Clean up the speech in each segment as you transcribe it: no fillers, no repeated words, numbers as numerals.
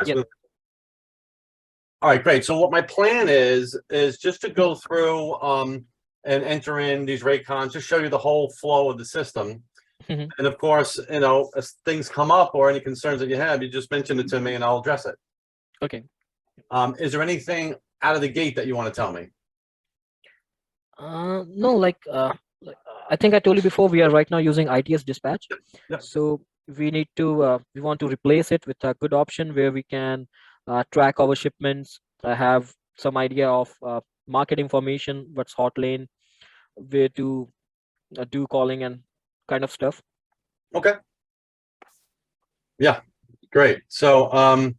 Yep. All right, great. So what my plan is just to go through and enter in these Raycons, just show you the whole flow of the system. Mhm. And of course, as things come up or any concerns that you have, you just mention it to me and I'll address it. Okay. Is there anything out of the gate that you want to tell me? No, I think I told you before, we are right now using ITS dispatch. Yep. So we want to replace it with a good option where we can track our shipments, have some idea of market information, what's hot lane, where to do calling and kind of stuff. Okay. Yeah, great. So, all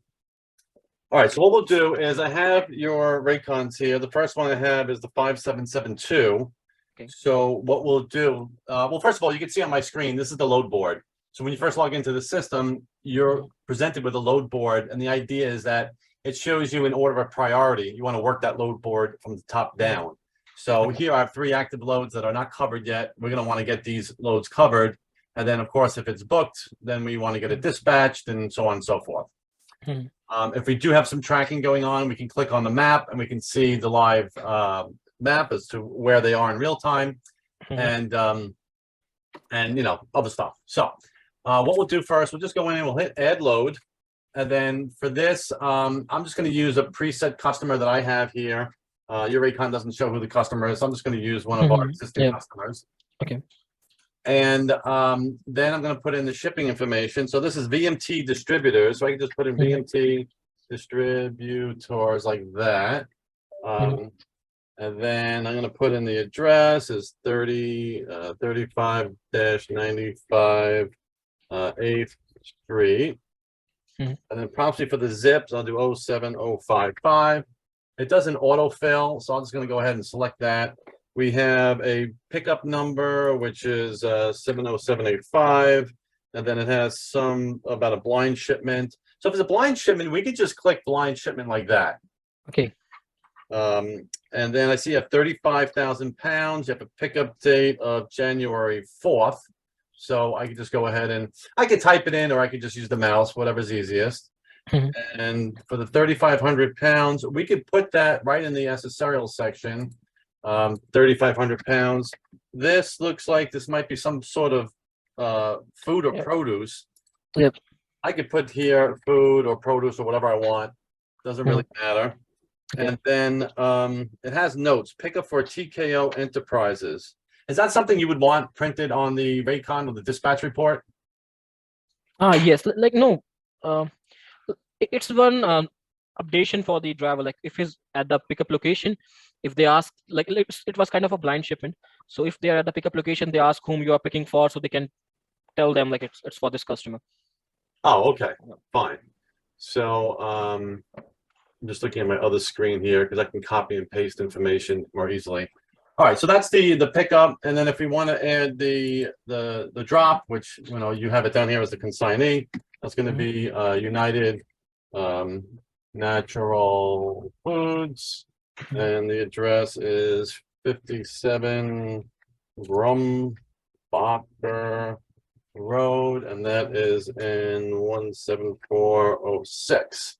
right. So what we'll do is I have your Raycons here. The first one I have is the 5772. Okay. So what we'll do, well, first of all, you can see on my screen, this is the load board. So when you first log into the system, you're presented with a load board. And the idea is that it shows you in order of priority. You want to work that load board from the top down. So here I have 3 active loads that are not covered yet. We're going to want to get these loads covered. And then, of course, if it's booked, then we want to get it dispatched and so on and so forth. Mhm. If we do have some tracking going on, we can click on the map and we can see the live map as to where they are in real time and other stuff. So what we'll do first, we'll just go in and we'll hit add load. And then for this, I'm just going to use a preset customer that I have here. Your Raycon doesn't show who the customer is, so I'm just going to use one of our existing customers. Okay. And then I'm going to put in the shipping information. So this is VMT distributors. So I can just put in VMT distributors like that. And then I'm going to put in the address is 35-95 8th Street. And then promptly for the zips, I'll do 07055. It doesn't autofill, so I'm just going to go ahead and select that. We have a pickup number, which is 70785, and then it has some about a blind shipment. So if it's a blind shipment, we could just click blind shipment like that. Okay. And then I see you have 35,000 pounds. You have a pickup date of January 4th. So I could just go ahead and I could type it in, or I could just use the mouse, whatever's easiest. And for the 3,500 pounds, we could put that right in the accessorial section. 3,500 pounds. This looks like this might be some sort of food or produce. Yep. I could put here food or produce or whatever I want. Doesn't really matter. Okay. And then it has notes. Pickup for TKO Enterprises. Is that something you would want printed on the Raycon or the dispatch report? Yes. No. It's one updation for the driver. Like if he's at the pickup location, if they ask, it was kind of a blind shipment. So if they are at the pickup location, they ask whom you are picking for, so they can tell them like it's for this customer. Oh, okay, fine. So I'm just looking at my other screen here because I can copy and paste information more easily. All right, so that's the pickup, and then if we want to add the drop, which you have it down here as the consignee, that's going to be United Natural Foods, and the address is 57 Grumbacher Road, and that is in 17406.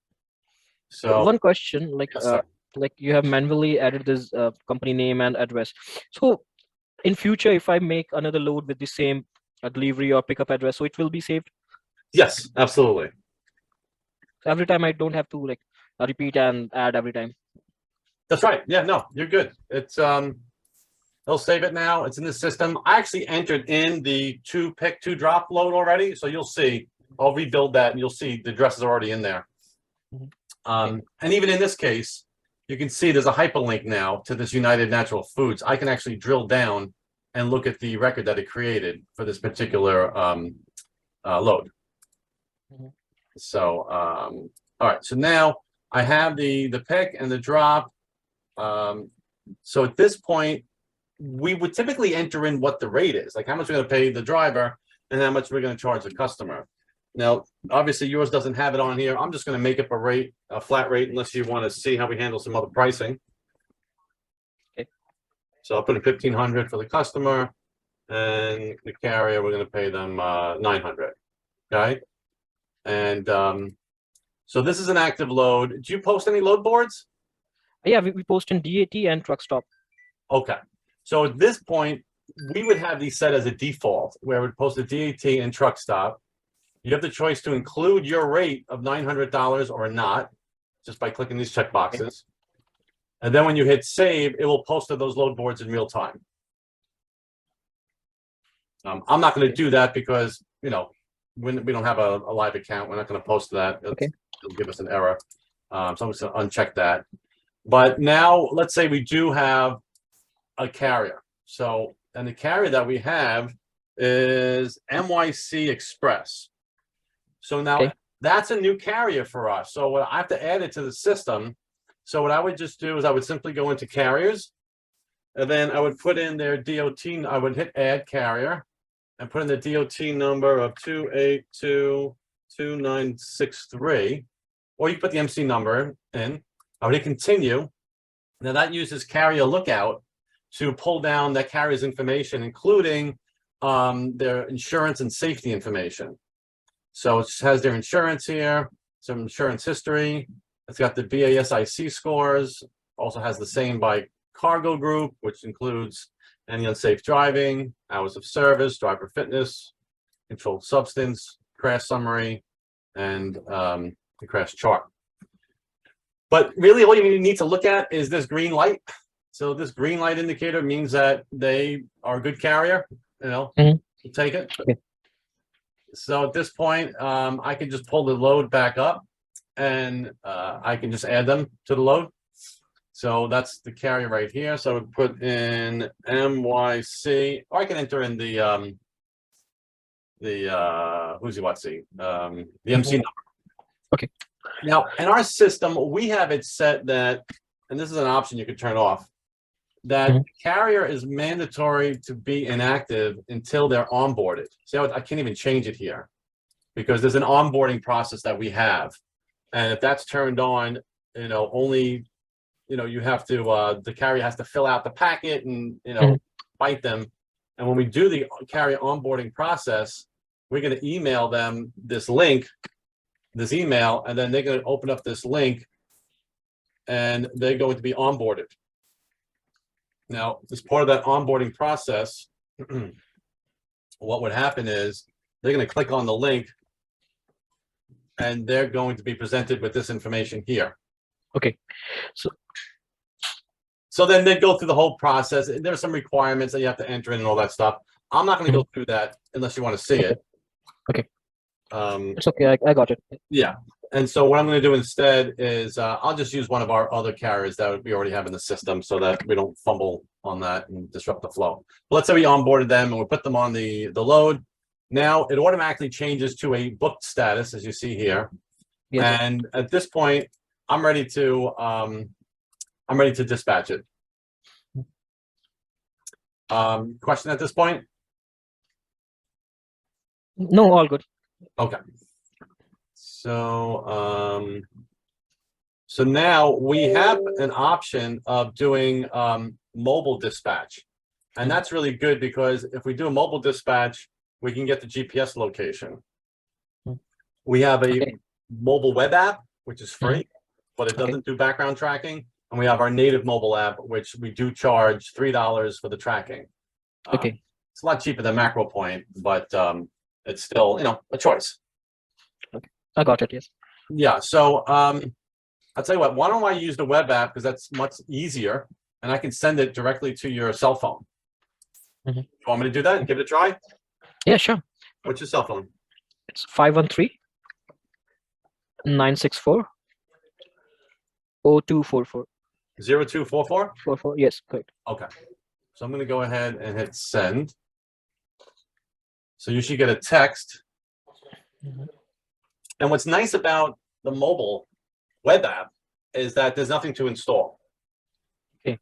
So one question, yes, like you have manually added this company name and address. So in future, if I make another load with the same delivery or pickup address, so it will be saved? Yes, absolutely. So every time I don't have to repeat and add every time. That's right. Yeah, no, you're good. It's they'll save it now. It's in the system. I actually entered in the 2 pick 2 drop load already, so you'll see. I'll rebuild that, and you'll see the address is already in there. And even in this case, you can see there's a hyperlink now to this United Natural Foods. I can actually drill down and look at the record that it created for this particular load. So, all right. So now I have the pick and the drop. So at this point, we would typically enter in what the rate is, like how much we're going to pay the driver and how much we're going to charge the customer. Now, obviously, yours doesn't have it on here. I'm just going to make up a flat rate, unless you want to see how we handle some other pricing. Okay. So I'll put in 1,500 for the customer, and the carrier, we're going to pay them 900. Okay. And So this is an active load. Do you post any load boards? Yeah, we post in DAT and truck stop. Okay. So at this point, we would have these set as a default where we'd post a DAT and truck stop. You have the choice to include your rate of $900 or not, just by clicking these check boxes. And then when you hit save, it will post to those load boards in real time. I'm not going to do that because, you know, when we don't have a live account, we're not going to post that. Okay. It'll give us an error. So I'm just going to uncheck that. But now let's say we do have a carrier. So, and the carrier that we have is MYC Express. So now that's a new carrier for us. So I have to add it to the system. So what I would just do is I would simply go into carriers, and then I would put in their DOT. I would hit add carrier and put in the DOT number of 2822963, or you can put the MC number in. I would hit continue. Now that uses carrier lookout to pull down that carrier's information, including their insurance and safety information. So it has their insurance here, some insurance history. It's got the BASIC scores, also has the same by cargo group, which includes any unsafe driving, hours of service, driver fitness, controlled substance, crash summary, and the crash chart. But really all you need to look at is this green light. So this green light indicator means that they are a good carrier, you know, take it. Okay. So at this point, I can just pull the load back up and I can just add them to the load. So that's the carrier right here. So put in MYC, or I can enter in the who's the MC number. Okay. Now in our system, we have it set that, and this is an option you can turn off, that the carrier is mandatory to be inactive until they're onboarded. See how I can't even change it here because there's an onboarding process that we have. And if that's turned on, you know, only, you know, you have to, the carrier has to fill out the packet and, you know, bite them. And when we do the carrier onboarding process, we're going to email them this link, this email, and then they're going to open up this link and they're going to be onboarded. Now, as part of that onboarding process, what would happen is they're going to click on the link and they're going to be presented with this information here. Okay. So then they go through the whole process. There's some requirements that you have to enter in and all that stuff. I'm not going to go through that unless you want to see it. Okay. It's okay. I got it. Yeah. And so what I'm going to do instead is I'll just use one of our other carriers that we already have in the system so that we don't fumble on that and disrupt the flow. But let's say we onboarded them and we put them on the load. Now it automatically changes to a booked status, as you see here. Yes. And at this point, I'm ready to dispatch it. Question at this point? No, all good. Okay. So, so now we have an option of doing mobile dispatch. And that's really good because if we do a mobile dispatch, we can get the GPS location. We have a mobile web app, which is free, but it doesn't do background tracking. And we have our native mobile app, which we do charge $3 for the tracking. It's a lot cheaper than MacroPoint, but it's still, you know, a choice. Okay, I got it. Yes. Yeah. So I'll tell you what. Why don't I use the web app because that's much easier, and I can send it directly to your cell phone. You want me to do that and give it a try? Yeah, sure. What's your cell phone? It's 513-964-0244. 0244? 44. Yes, correct. Okay. So I'm going to go ahead and hit send. So you should get a text. And what's nice about the mobile web app is that there's nothing to install. Okay.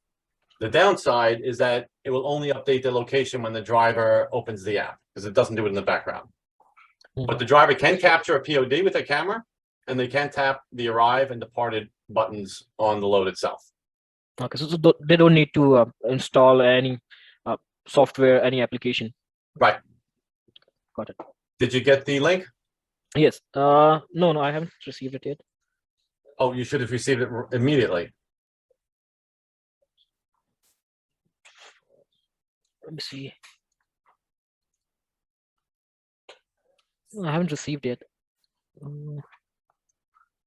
The downside is that it will only update the location when the driver opens the app because it doesn't do it in the background. But the driver can capture a POD with their camera and they can tap the arrive and departed buttons on the load itself. Okay, so they don't need to install any software, any application. Right. Got it. Did you get the link? Yes. No, I haven't received it yet. Oh, you should have received it immediately. Let me see. I haven't received yet.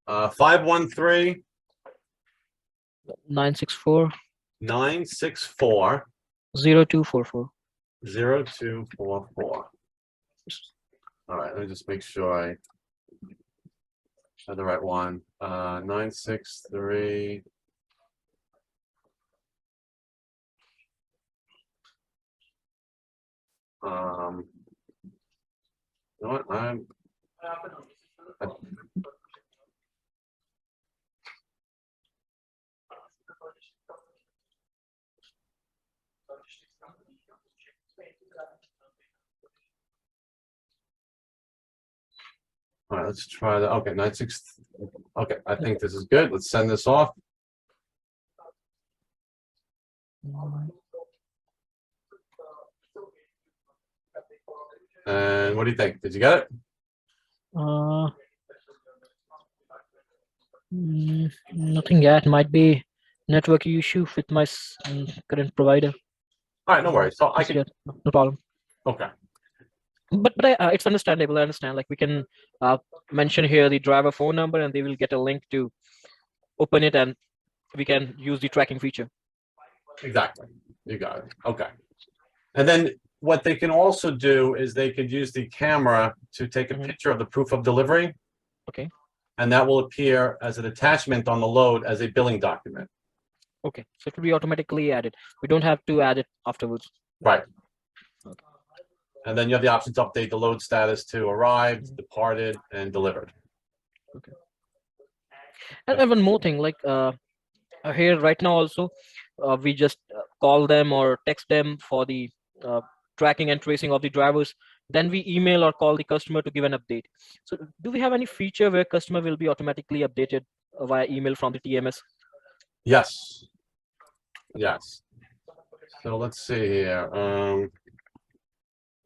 513 964 964 0244. 0244. All right, let me just make sure I have the right one. 963. You know what? All right, let's try that. Okay, 96. Okay, I think this is good. Let's send this off. And what do you think? Did you get it? Uh, Nothing yet. Might be network issue with my current provider. All right, no worries. So I Just can. yet, no problem. Okay. But it's understandable. I understand. Like we can mention here the driver phone number, and they will get a link to open it, and we can use the tracking feature. Exactly. You got it. Okay. And then what they can also do is they could use the camera to take a picture of the proof of delivery. Okay. And that will appear as an attachment on the load as a billing document. Okay. So it will be automatically added. We don't have to add it afterwards. Right. Okay. And then you have the option to update the load status to arrived, departed, and delivered. Okay. And one more thing, like here right now also, we just call them or text them for the tracking and tracing of the drivers. Then we email or call the customer to give an update. So do we have any feature where customer will be automatically updated via email from the TMS? Yes. Yes. So let's see here.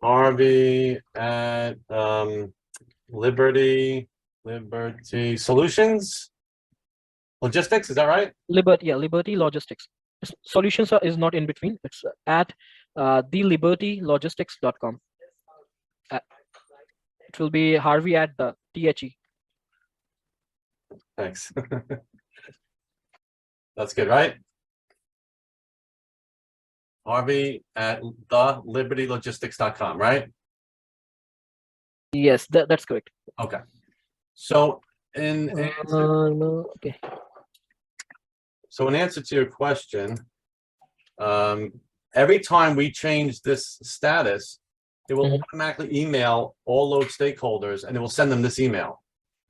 Harvey at Liberty Solutions Logistics. Is that right? Liberty Logistics. Solutions is not in between. It's at thelibertylogistics.com. It will be Harvey at the THE. Thanks. That's good, right? Harvey at thelibertylogistics.com, right? Yes, that's correct. Okay. So Okay. So in answer to your question, every time we change this status, it will automatically email all load stakeholders and it will send them this email.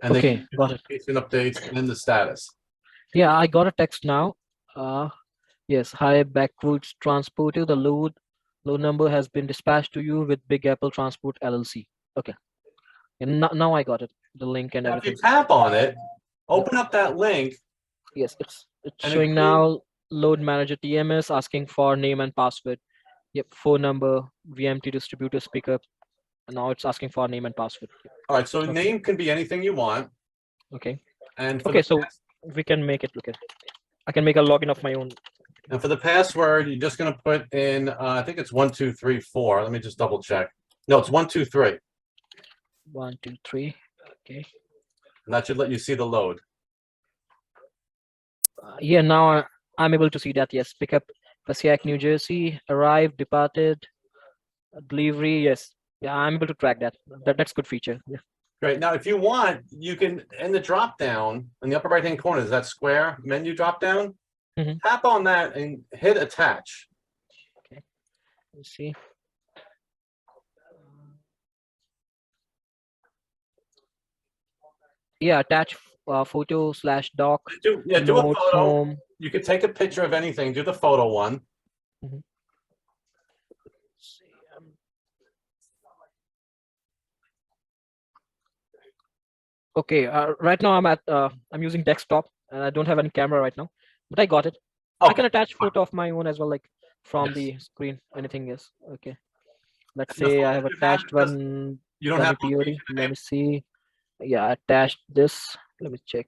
And they can got it. Updates and the status. Yeah, I got a text now. Yes, hi, Backwoods Transporter. The load number has been dispatched to you with Big Apple Transport LLC. Okay. And now I got it. The link and Now, if you everything. tap on it, open up that link. Yes, it's and showing now load manager TMS asking for name and password. Yep, phone number, VMT distributor speaker. And now it's asking for name and password. All right, so name can be anything you want. Okay. And for Okay, so we can make it look at. I can make a login of my own. And for the password, you're just going to put in, I think it's 1, 2, 3, 4. Let me just double check. No, it's 1, 2, 3. 1, 2, 3. Okay. And that should let you see the load. Yeah, now I'm able to see that. Yes, pickup, Passaic, New Jersey, arrived, departed, delivery. Yes, yeah, I'm able to track that. That's good feature. Yeah. Great. Now, if you want, you can, in the drop down in the upper right hand corner, is that square menu drop down? Tap on that and hit attach. Okay. Let's see. Yeah, attach photo/doc. Do a photo. Home. You could take a picture of anything. Do the photo one. Okay, right now I'm using desktop and I don't have any camera right now, but I got it. Okay. I can attach photo of my own as well, like from the screen. Anything is okay. Let's say I have attached one. You don't have POD. Let me see. Yeah, attached this. Let me check.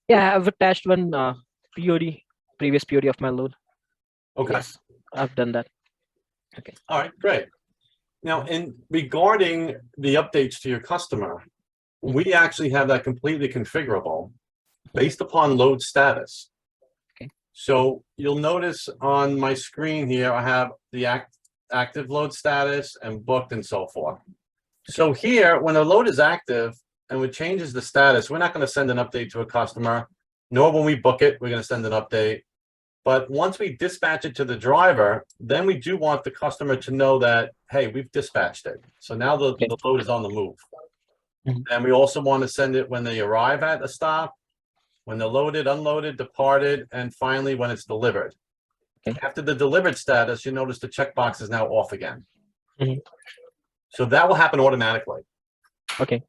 Yeah, I've attached one POD, previous POD of my load. Okay. Yes, I've done that. Okay. All right, great. Now, in regarding the updates to your customer, we actually have that completely configurable based upon load status. Okay. So you'll notice on my screen here, I have the active load status and booked and so forth. So here, when a load is active and it changes the status, we're not going to send an update to a customer, nor when we book it, we're going to send an update. But once we dispatch it to the driver, then we do want the customer to know that, hey, we've dispatched it. So now the load is on the move. Mhm. And we also want to send it when they arrive at a stop, when they're loaded, unloaded, departed, and finally when it's delivered. Okay. After the delivered status, you notice the checkbox is now off again. Mhm. So that will happen automatically. Okay.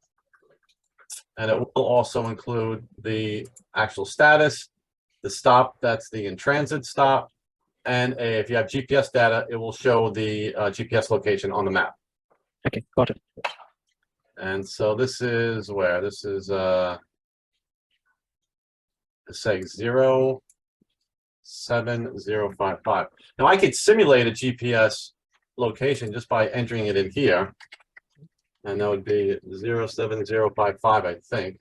And it will also include the actual status, the stop, that's the in transit stop. And if you have GPS data, it will show the GPS location on the map. Okay. Got it. And so this is where this is say 07055. Now I could simulate a GPS location just by entering it in here. And that would be 07055, I think.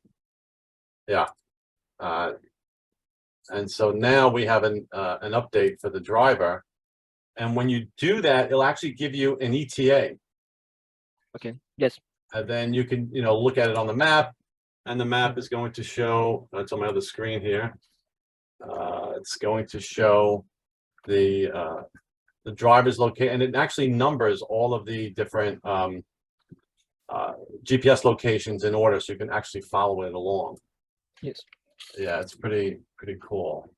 Yeah. And so now we have an update for the driver. And when you do that, it'll actually give you an ETA. Okay. Yes. And then you can, look at it on the map. And the map is going to show, that's on my other screen here. It's going to show the driver's location, and it actually numbers all of the different GPS locations in order, so you can actually follow it along. Yes. Yeah, it's pretty cool.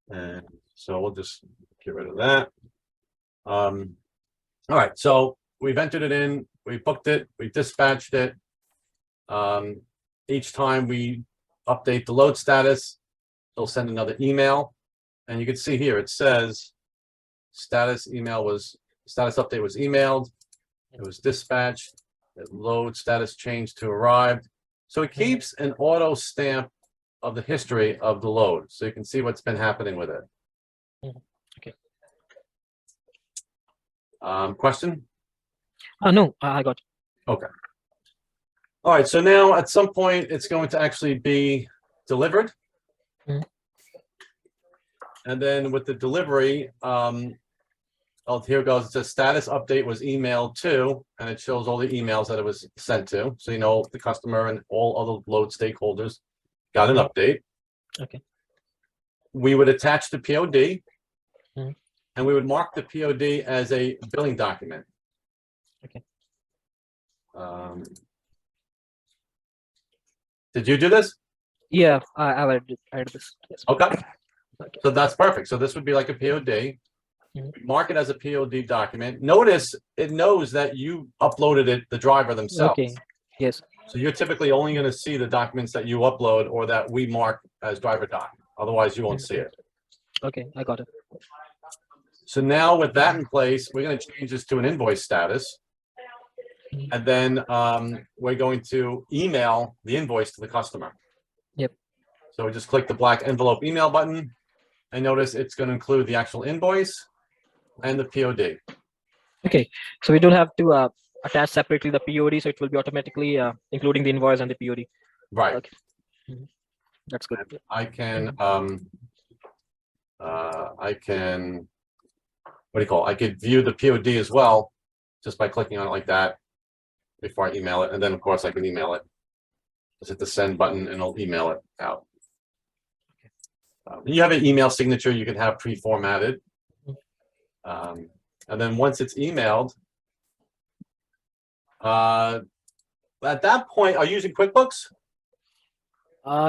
And so we'll just get rid of that. All right, so we've entered it in, we booked it, we dispatched it. Each time we update the load status, it'll send another email. And you can see here, it says status update was emailed, it was dispatched, it load status changed to arrived. So it keeps an auto stamp of the history of the load, so you can see what's been happening with it. Okay. Question? No, I got it. Okay. All right, so now at some point it's going to actually be delivered. Mhm. And then with the delivery, oh, here it goes. It says status update was emailed to, and it shows all the emails that it was sent to. So the customer and all other load stakeholders got an update. Okay. We would attach the POD, Mhm. and we would mark the POD as a billing document. Okay. Did you do this? Yeah, I've added this. Yes. Okay. Okay. So that's perfect. So this would be like a POD. Mark it as a POD document. Notice it knows that you uploaded it, the driver themselves. Okay. Yes. So you're typically only going to see the documents that you upload or that we mark as driver doc. Otherwise, you won't see it. Okay, I got it. So now with that in place, we're going to change this to an invoice status. And then we're going to email the invoice to the customer. Yep. So we just click the black envelope email button. And notice it's going to include the actual invoice and the POD. Okay, so we don't have to attach separately the POD, so it will be automatically including the invoice and the POD. Right. Okay. That's good. I can, what do you call it? I could view the POD as well, just by clicking on it like that before I email it. And then of course I can email it. Just hit the send button and it'll email it out. You have an email signature you can have pre-formatted. And then once it's emailed, at that point, are you using QuickBooks?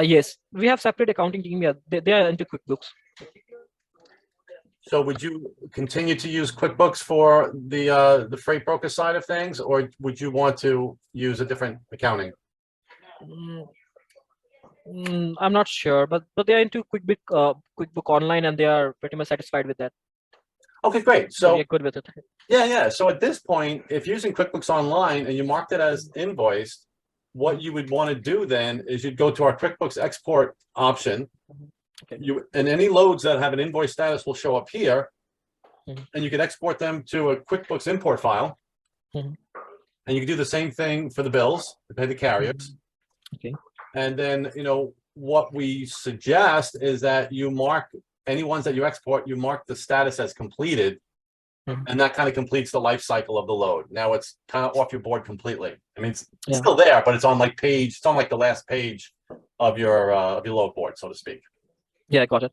Yes, we have separate accounting team. Yeah, they are into QuickBooks. So would you continue to use QuickBooks for the freight broker side of things, or would you want to use a different accounting? I'm not sure, but they are into QuickBook Online, and they are pretty much satisfied with that. Okay, great. So So we're good with it. yeah. So at this point, if you're using QuickBooks Online and you marked it as invoiced, what you would want to do then is you'd go to our QuickBooks export option. Okay. And any loads that have an invoice status will show up here, and you can export them to a QuickBooks import file. And you can do the same thing for the bills to pay the carriers. Okay. And then, what we suggest is that you mark any ones that you export, you mark the status as completed. And that kind of completes the life cycle of the load. Now it's kind of off your board completely. I mean, it's still there, but it's on like the last page of your load board, so to speak. Yeah, I got it.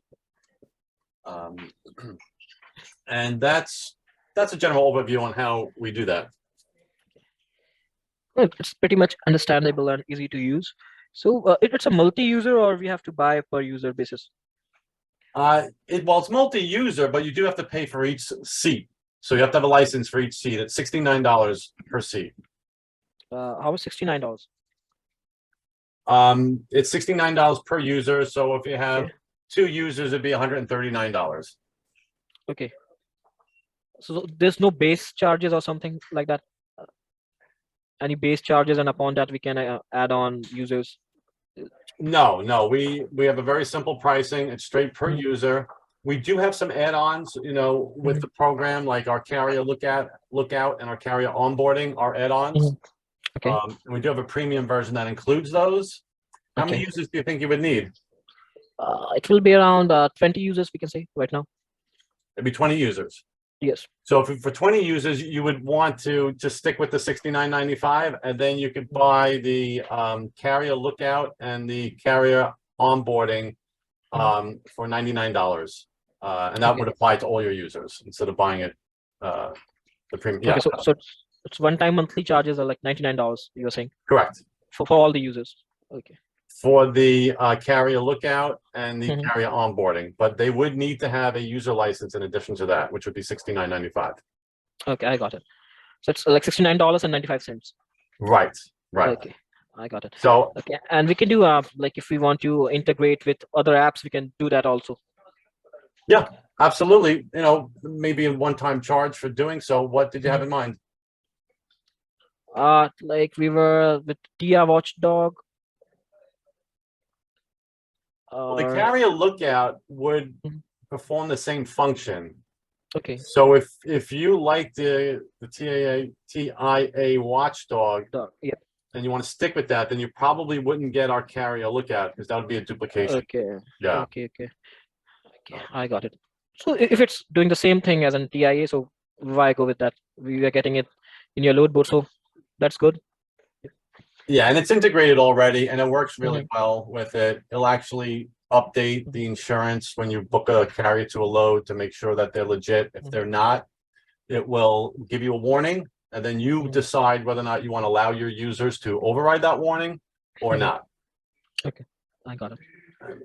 And that's a general overview on how we do that. It's pretty much understandable and easy to use. So it's a multi-user, or we have to buy per user basis? It's multi-user, but you do have to pay for each seat. So you have to have a license for each seat. It's $69 per seat. How is $69? It's $69 per user. So if you have 2 users, it'd be $139. Okay. So there's no base charges or something like that? Any base charges, and upon that we can add on users? No, we have a very simple pricing. It's straight per user. We do have some add-ons, with the program, like our carrier lookout and our carrier onboarding are add-ons. Okay. And we do have a premium version that includes those. How many users do you think you would need? It will be around 20 users, we can say right now. It'd be 20 users. Yes. So for 20 users, you would want to just stick with the $69.95, and then you could buy the carrier lookout and the carrier onboarding for $99. And that would apply to all your users instead of buying it the premium. Yeah. Okay, so it's one-time monthly charges are like $99, you're saying? Correct. For all the users. Okay. For the carrier lookout and the carrier onboarding, but they would need to have a user license in addition to that, which would be $69.95. Okay, I got it. So it's like $69.95. Right. Okay, I got it. So okay, and we can do like if we want to integrate with other apps, we can do that also. Yeah, absolutely. Maybe a one-time charge for doing so. What did you have in mind? Like we were with TIA Watchdog. Well, the carrier lookout would perform the same function. Okay. So if you like the TIA Watchdog, and you want to stick with that, then you probably wouldn't get our carrier lookout because that would be a duplication. Okay. Yeah. Okay. I got it. So if it's doing the same thing as an TIA, so why go with that? We are getting it in your load board, so that's good. Yeah, and it's integrated already, and it works really well with it. It'll actually update the insurance when you book a carrier to a load to make sure that they're legit. If they're not, it will give you a warning, and then you decide whether or not you want to allow your users to override that warning or not. Okay, I got it. And,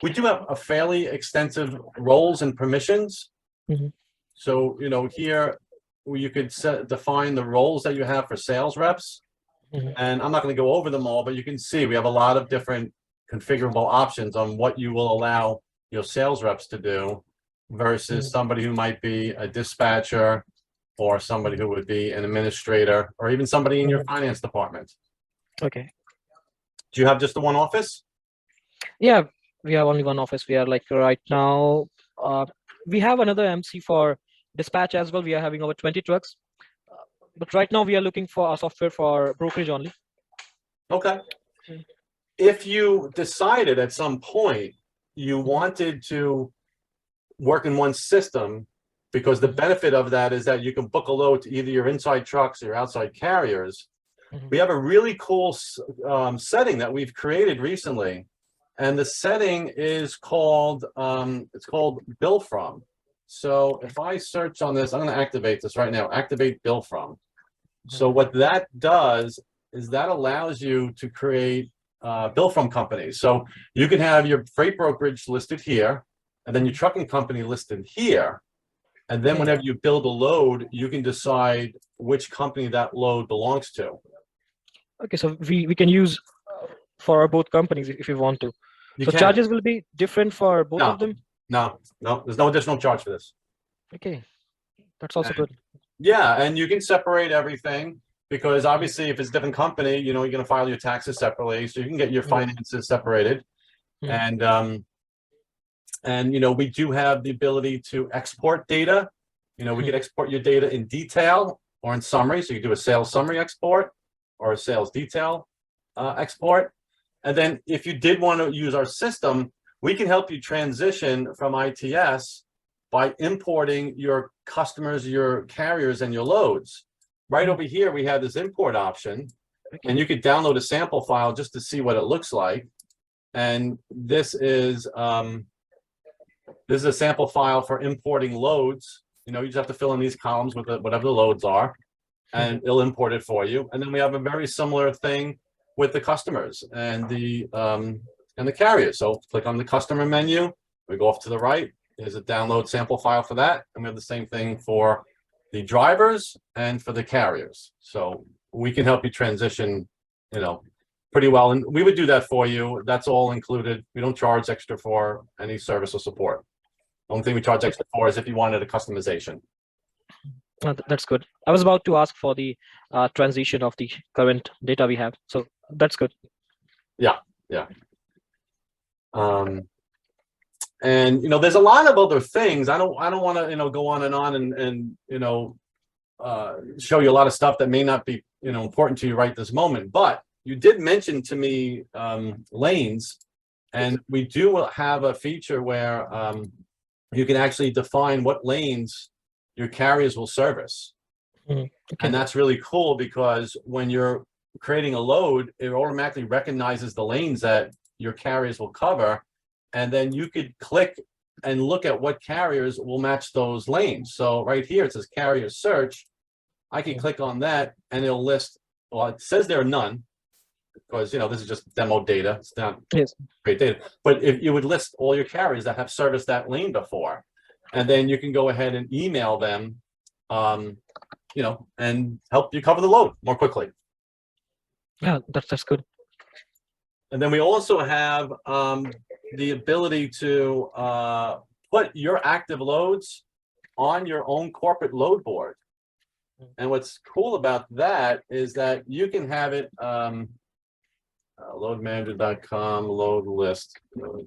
we do have a fairly extensive roles and permissions. So, here you could define the roles that you have for sales reps. And I'm not going to go over them all, but you can see we have a lot of different configurable options on what you will allow your sales reps to do versus somebody who might be a dispatcher or somebody who would be an administrator or even somebody in your finance department. Okay. Do you have just the one office? Yeah, we have only one office. We are like right now, we have another MC for dispatch as well. We are having over 20 trucks. But right now we are looking for a software for brokerage only. Okay. If you decided at some point you wanted to work in one system, because the benefit of that is that you can book a load to either your inside trucks or your outside carriers. We have a really cool setting that we've created recently. And the setting is called, it's called Bill From. So if I search on this, I'm going to activate this right now, activate Bill From. So what that does is that allows you to create bill from companies. So you can have your freight brokerage listed here, and then your trucking company listed here. And then whenever you build a load, you can decide which company that load belongs to. Okay, so we can use for both companies if you want to. So charges will be different for both of them? No, there's no additional charge for this. Okay, that's also good. Yeah, and you can separate everything. because obviously if it's a different company, you know, you're going to file your taxes separately, so you can get your finances separated. And you know, we do have the ability to export data. You know, we can export your data in detail or in summary. So you can do a sales summary export or a sales detail export. And then if you did want to use our system, we can help you transition from ITS by importing your customers, your carriers, and your loads. Right over here, we have this import option, and you could download a sample file just to see what it looks like. And this is a sample file for importing loads. You know, you just have to fill in these columns with whatever the loads are, and it'll import it for you. And then we have a very similar thing with the customers and the carriers. So click on the customer menu. We go off to the right. There's a download sample file for that, and we have the same thing for the drivers and for the carriers. So we can help you transition, you know, pretty well. And we would do that for you. That's all included. We don't charge extra for any service or support. The only thing we charge extra for is if you wanted a customization. That's good. I was about to ask for the transition of the current data we have. So that's good. Yeah. And you know, there's a lot of other things. I don't want to, you know, go on and you know, show you a lot of stuff that may not be, you know, important to you right this moment. But you did mention to me lanes, and we do have a feature where you can actually define what lanes your carriers will service. And that's really cool, because when you're creating a load, it automatically recognizes the lanes that your carriers will cover. And then you could click and look at what carriers will match those lanes. So right here, it says carrier search. I can click on that and it'll list, well, it says there are none, because, you know, this is just demo data. It's not great data, but if you would list all your carriers that have serviced that lane before, and then you can go ahead and email them, you know, and help you cover the load more quickly. Yeah, that's good. And then we also have the ability to put your active loads on your own corporate load board. And what's cool about that is that you can have it loadmanager.com load list. You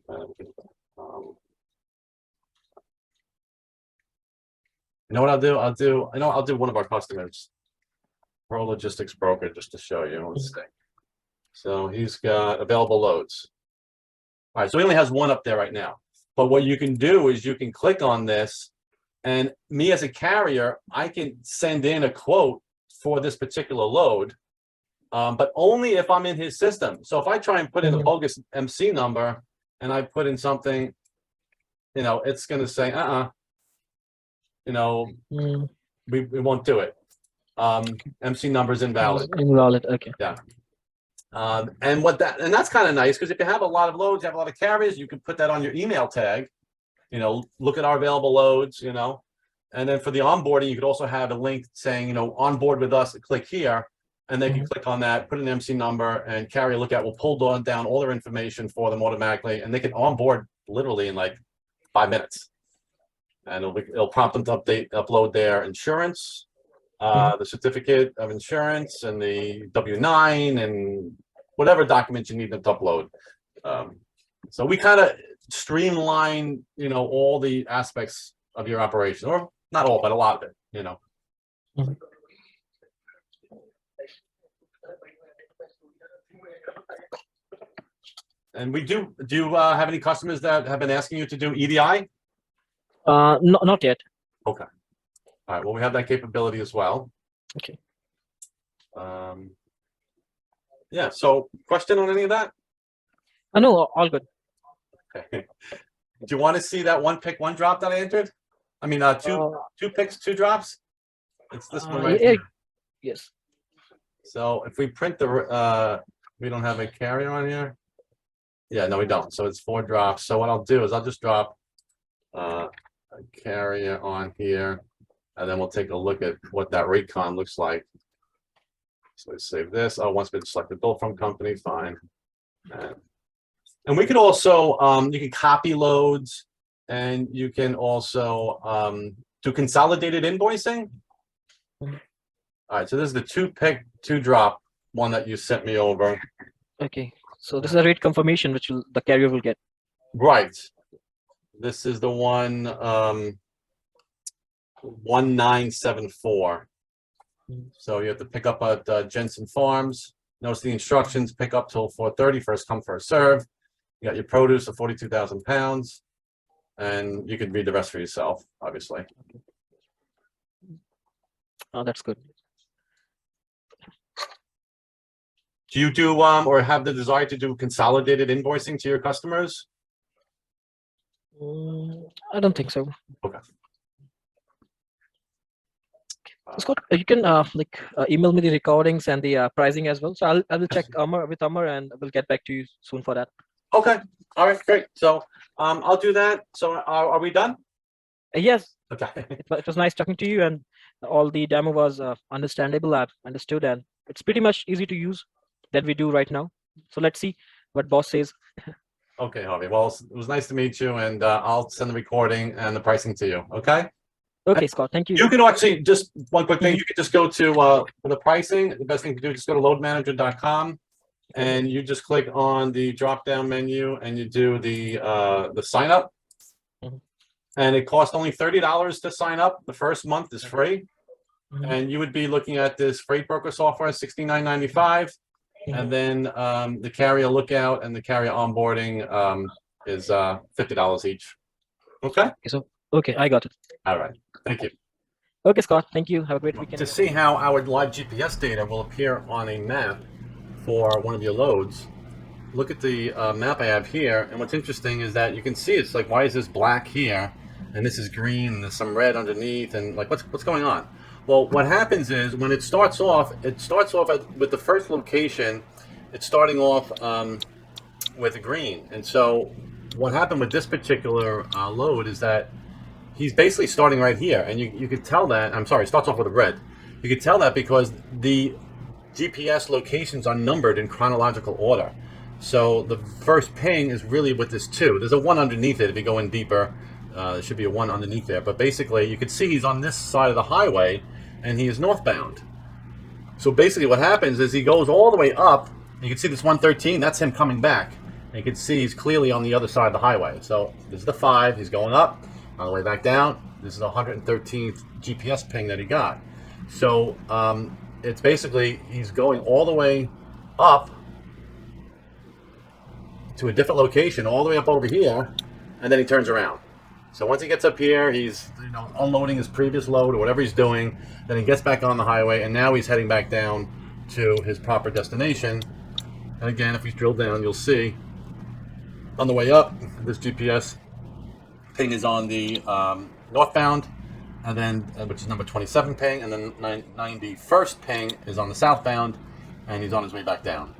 know what I'll do? I'll do one of our customers, Pro Logistics Broker, just to show you. Let's see. So he's got available loads. All right, so he only has one up there right now. But what you can do is you can click on this, and me as a carrier, I can send in a quote for this particular load, but only if I'm in his system. So if I try and put in a bogus MC number and I put in something, you know, it's going to say, you know, we won't do it. MC number is invalid. Invalid. Okay. Yeah. And that's kind of nice, because if you have a lot of loads, you have a lot of carriers, you can put that on your email tag, you know, look at our available loads, you know, and then for the onboarding, you could also have a link saying, you know, on board with us, click here, and they can click on that, put an MC number, and carrier look at will pull down all their information for them automatically, and they can onboard literally in like 5 minutes. And it'll prompt them to upload their insurance, the certificate of insurance, and the W-9, and whatever documents you need them to upload. So we kind of streamline, you know, all the aspects of your operation, or not all, but a lot of it, you know. And we do you have any customers that have been asking you to do EDI? Not yet. Okay. All right. Well, we have that capability as well. Okay. Yeah. So, question on any of that? No, all good. Okay. Do you want to see that one pick, one drop that I entered? I mean, two picks, two drops. It's this one right here. Yes. So if we print the, we don't have a carrier on here. Yeah, no, we don't. So it's 4 drops. So what I'll do is I'll just drop a carrier on here, and then we'll take a look at what that rate con looks like. So let's save this. Oh, once been selected, bill from company, fine. And we can also, you can copy loads, and you can also do consolidated invoicing. All right, so this is the 2-pick, 2-drop one that you sent me over. Okay. So this is a rate confirmation which the carrier will get. Right. This is the one 1974. So you have to pick up at Jensen Farms. Notice the instructions: pick up till 4:30. First come, first serve. You got your produce of 42,000 pounds, and you can read the rest for yourself, obviously. Oh, that's good. Do you do or have the desire to do consolidated invoicing to your customers? I don't think so. Okay. Scott, you can email me the recordings and the pricing as well. So I will check with Amar and we'll get back to you soon for that. Okay. All right. Great. So I'll do that. So are we done? Yes. Okay. It was nice talking to you, and all the demo was understandable. I understood, and it's pretty much easy to use that we do right now. So let's see what boss says. Okay, Harvey. Well, it was nice to meet you, and I'll send the recording and the pricing to you. Okay. Okay, Scott. Thank you. You can actually just one quick thing. You can just go to for the pricing. The best thing to do is just go to loadmanager.com, and you just click on the drop down menu and you do the sign up. Mhm. And it costs only $30 to sign up. The first month is free, Mhm. and you would be looking at this freight broker software, $69.95, Mhm. and then the carrier lookout and the carrier onboarding is $50 each. Okay. Okay, I got it. All right. Thank you. Okay, Scott. Thank you. Have a great weekend. To see how our live GPS data will appear on a map for one of your loads, look at the map I have here. And what's interesting is that you can see it's like, why is this black here? And this is green, and there's some red underneath, and like, what's going on? Well, what happens is when it starts off with the first location, it's starting off with green. And so what happened with this particular load is that he's basically starting right here, and you could tell that. I'm sorry, it starts off with a red. You could tell that because the GPS locations are numbered in chronological order. So the first ping is really with this 2. There's a 1 underneath it. If you go in deeper, there should be a 1 underneath there. But basically, you can see he's on this side of the highway, and he is northbound. So basically, what happens is he goes all the way up. You can see this 113. That's him coming back. And you can see he's clearly on the other side of the highway. So this is the 5. He's going up. On the way back down, this is the 113th GPS ping that he got. So it's basically he's going all the way up to a different location, all the way up over here, and then he turns around. So once he gets up here, he's unloading his previous load or whatever he's doing. Then he gets back on the highway, and now he's heading back down to his proper destination. And again, if we drill down, you'll see on the way up, this GPS ping is on the northbound, and then which is number 27 ping, and then 91st ping is on the southbound, and he's on his way back down.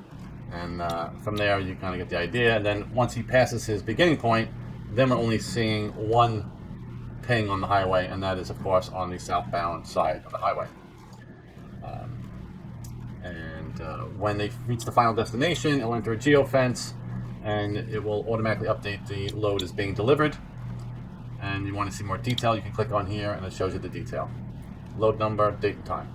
And from there, you kind of get the idea. And then once he passes his beginning point, then we're only seeing 1 ping on the highway, and that is, of course, on the southbound side of the highway. When they reach the final destination, it'll enter a geofence, and it will automatically update the load as being delivered. And you want to see more detail, you can click on here, and it shows you the detail. Load number, date, and time.